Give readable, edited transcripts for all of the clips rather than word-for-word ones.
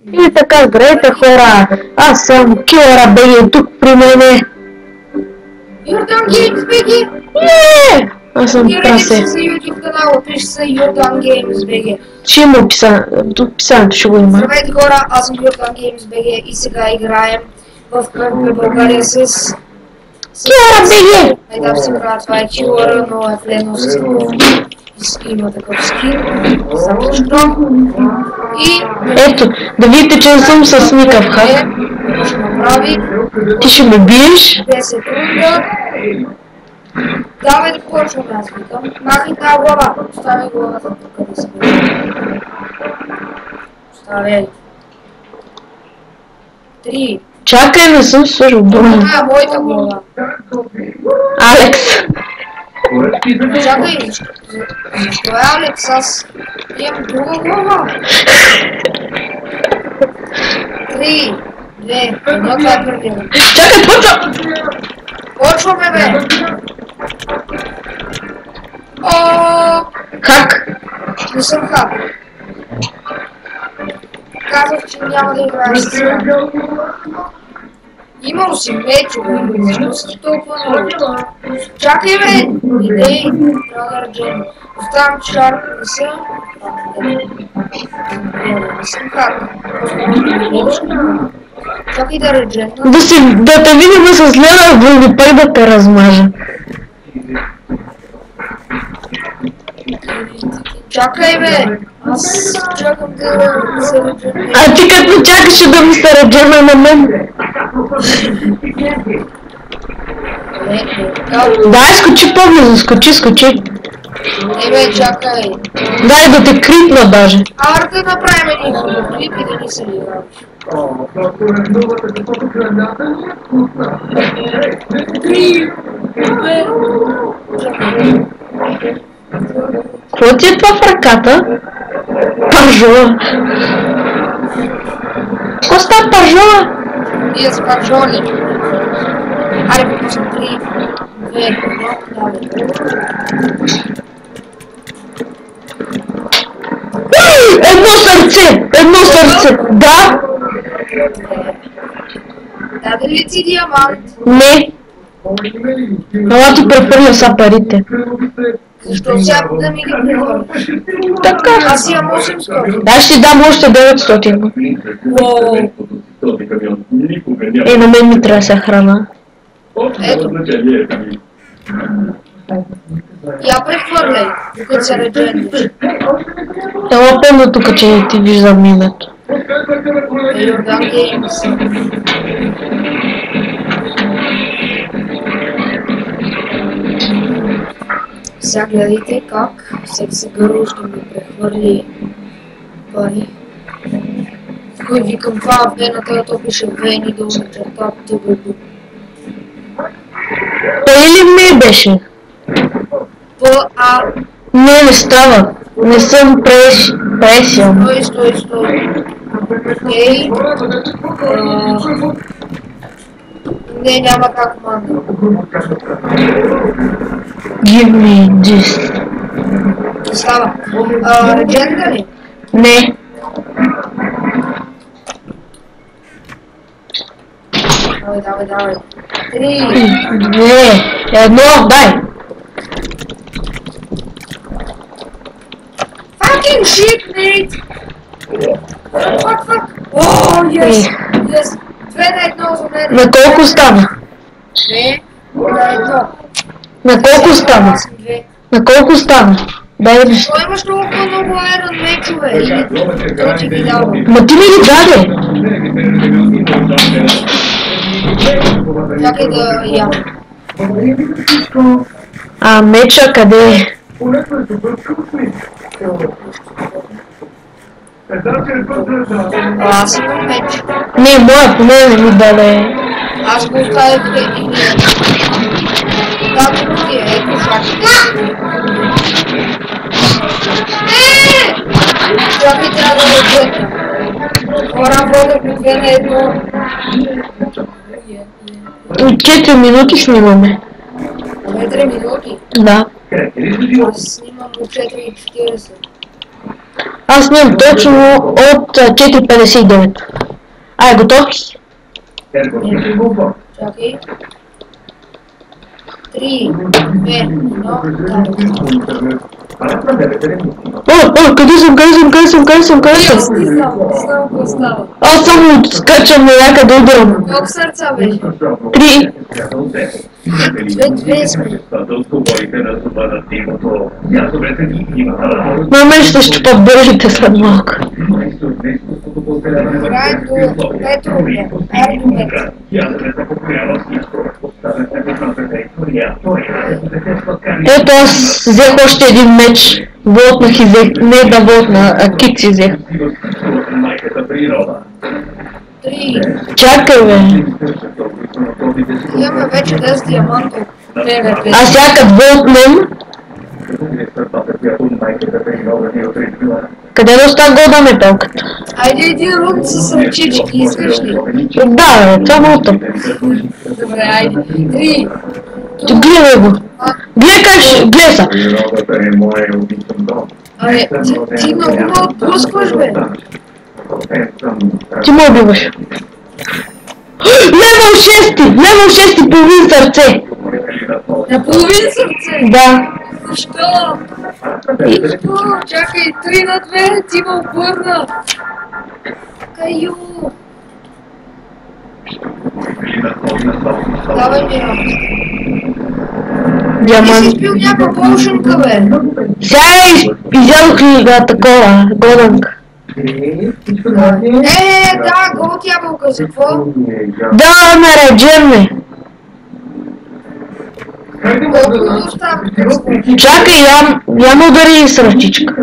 И така, здравейте хора, аз съм Килъра БГ, тук при мене. Йордан Геймс БГ! Аз съм прасе. За YouTube канала, пише се Йордан Геймс БГ. Ще има описанието, ще го има. Здравейте хора, аз съм Йордан Геймс БГ и сега играем в ПВП България с... Килъра БГ! Да, си правя, това е Килъра, но е влезно с има такъв скин. Само защо. И... Ето, да видите, че не съм с никакъв хак. Ще направи... Ти ще ме биеш? 10 секунда. Давай да почваме, аз викам. Махни тази глава. Оставяй главата тук да се бъде. Оставяй. 3. Чакай, не съм свършил дума. Това е моята глава. Алекс. Чакай, защо е Алекс? Аз имам друга глава. 3, 2, 1, това е първият. Чакай, почва! Почваме, бе! Хак. Не съм хак. Казах, че няма да играеш с това. Имал си мечове, защо си толкова много? Чакай, бе! Идей, Brother Jen. Оставам шарп, не съм. Не съм хак. Чакай да реджен. Да те видим с лева вълни, пак да те размажа. Чакай, бе! Аз чакам да се реджен. А ти като чакаше да ми се реджена на мен? Дай, скочи по-близо, скочи. Бе, чакай. Дай да те крипна даже. Да направим един хубав клип и да ни се играваш. Какво ти е това в ръката? Пържола. Какво става пържола? Ние с пържоли. Айде, попусам 3, 2, 1, Едно сърце, да? Даде ли ти диамант? Не. Ала ти препърля са парите. Защо сега да ми ги прехвърляш? Така. Аз имам 800. Аз ще дам още 900. На мен ми трябва да се храна. Ето. Я прехвърляй, докато се реджендиш. Ела пълно тук, че не ти виждам името. Йордан Геймс. Сега гледайте как всеки се гърл ще ми прехвърли пари. Кой викам това в вената, то пише вени долу на черта ТББ. Той ли ми беше? П-А. Не става. Не съм пресил. Стой. Окей. Не, няма как манда. Give me this. Става. Редженда ли? Не. Давай. 3. 2, 1, дай. Fucking shit, mate! Fuck. Oh, yes. 2 на 1 за мен. На колко стана? 2 на 1. На колко стана? На колко стана? Дай да виж. Той имаш толкова много айрон мечове. Или той ти ги дава. Ма ти ми ги даде. Чакай да ям. Меча къде е? Аз имам меч. Не, моя поне не ми даде. Аз го оставих и не. Както ти е, ето факти. Чакай, трябва да реджетна. Хора, водят по 2 на 1. 4 минути снимаме. 2-3 минути? Да. Аз снимам до 4:40. Аз нямам точно от 4,59. Ай, готов ли си? Чакай. 3, 2, 1, О, къде съм? Не знам какво става. Аз само скачам на някъде удрям. Колко сърца беше? 3. 2 сме. На мен ще щупат бържите след малко. Играем до 5 рубля. Ай, до 5. Ето аз взех още един меч. Волтнах и взех. Не да волтна, а кит си взех. 3. Чакай, бе. Имаме вече 10 диаманта. Аз сега като волтнем. Къде да оста года металката? Айде един рунд с ръчички, искаш ли? Да, бе, това е много тъп. Добре, айде. 3. Ти гледай го. Гледай са. Абе, ти много ме отпускаш, бе. Ти ме убиваш. Левел 6, половин сърце. На половин сърце. Да. Защо? Защо? Чакай, 3 на 2, ти ме обърна. Каю. Давай ми работа. Ти си Диамант. спил някаква полушенка, бе. Сега изядох ли такова, годанка. Да, голд ябълка, за какво? Да, нареджен ме. Колко остава? Чакай, я му удари с ръчичка.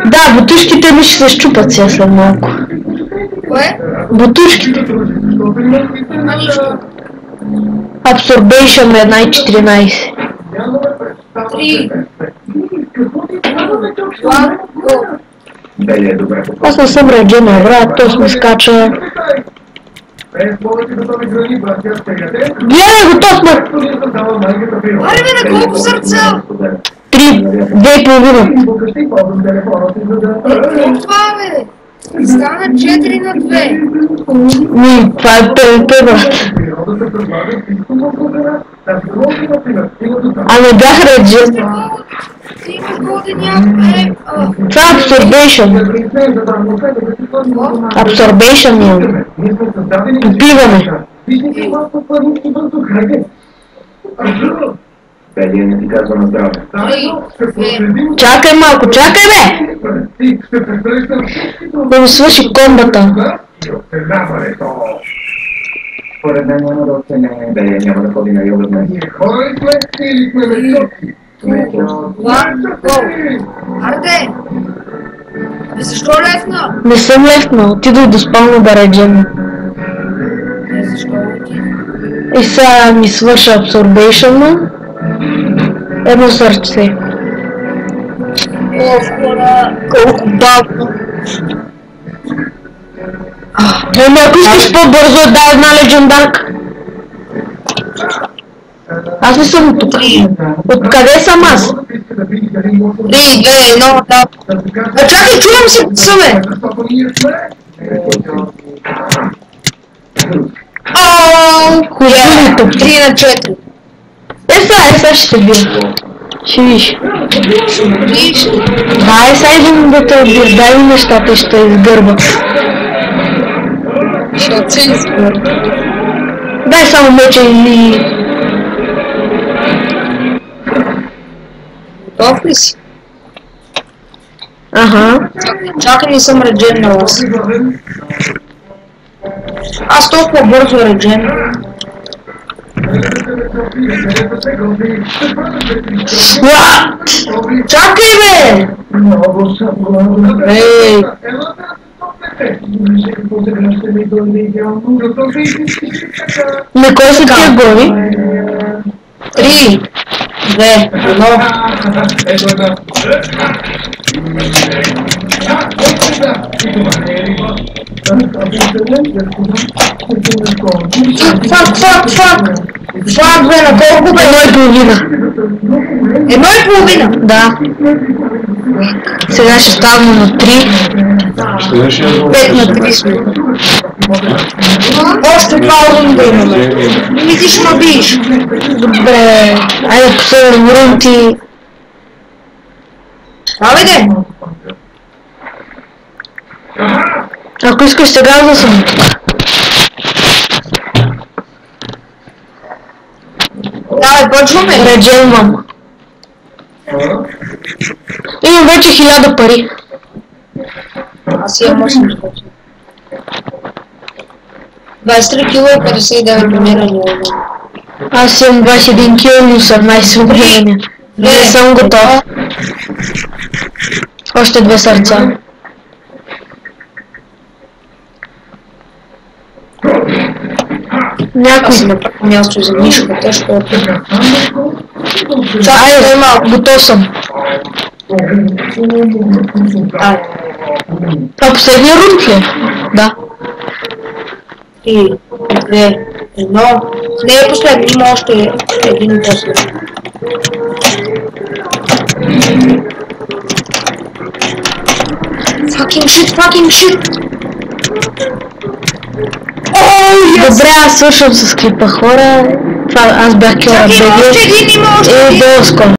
Да, бутушките ми ще се щупат сега след малко. Кое? Бутушките. А нищо. Absorption е 1,14. 3, 2, go. Аз не съм реджен, брат, то сме скача. Гледай го, то сме! Аре бе, на колко сърца? 3, 2,5. Какво това, бе? Стана 4 на 2. Това е ПВП, брат. А не бях реджен. Ти имаш голден ябълка. Това е Absorption. Absorption имам. Попиваме. Не ти казва на здраве. Чакай малко, чакай бе! Да ми свърши комбата. Според мен няма да оценя. Няма да ходи на йога днес. Арде! Абе защо лефна? Не съм лефнал, отидох до спална да реджем. Защо отида? И сега ми свърша Absorption. Едно сърце. О, хора! Колко бавно. Еми, ако искаш по-бързо, дай една легендарка. Аз не съм от тук. Откъде съм аз? 3, 2, 1, да. А чакай, чувам се съме! Хубаво. 3 на 4. Сега ще те бия. Ще виж. Виж ли? Сега идем да те убия. Дай ми нещата и ще изгърба. Защото се изгърба. Дай само меча и... Готов ли си? Аха. Чакай, не съм реджен на вас. Аз толкова бързо реджен. Чакай бе! Ей! На кой са тия гони? 3, 2, 1. Фак, бе, на колко бе? 1,5. 1,5. Да. Сега ще ставаме на 3. 5 на 3 сме. Още 2 рунда имаме. Мислиш, ма биеш. Добре. Айде последен рунд и... Абе, Ако искаш сега да съм тук. давай, почваме. Реджелвам. Имам вече 1000 пари. Аз имам 800. 23 кило и 59 номерания. Аз имам 21 кил и 18 умирания. Не съм готов. Още 2 сърца. Някой. Аз си направих място за нишка, тежко е. Айде, готов съм. Ай, А последния рунд ли? Да. 3, 2, 1. Не е последно, има още един после. Fucking shit! Добре, аз свършвам с клипа, хора. Това аз бях Кьора Чакай, има Беги. още един, има още И един. до скоро.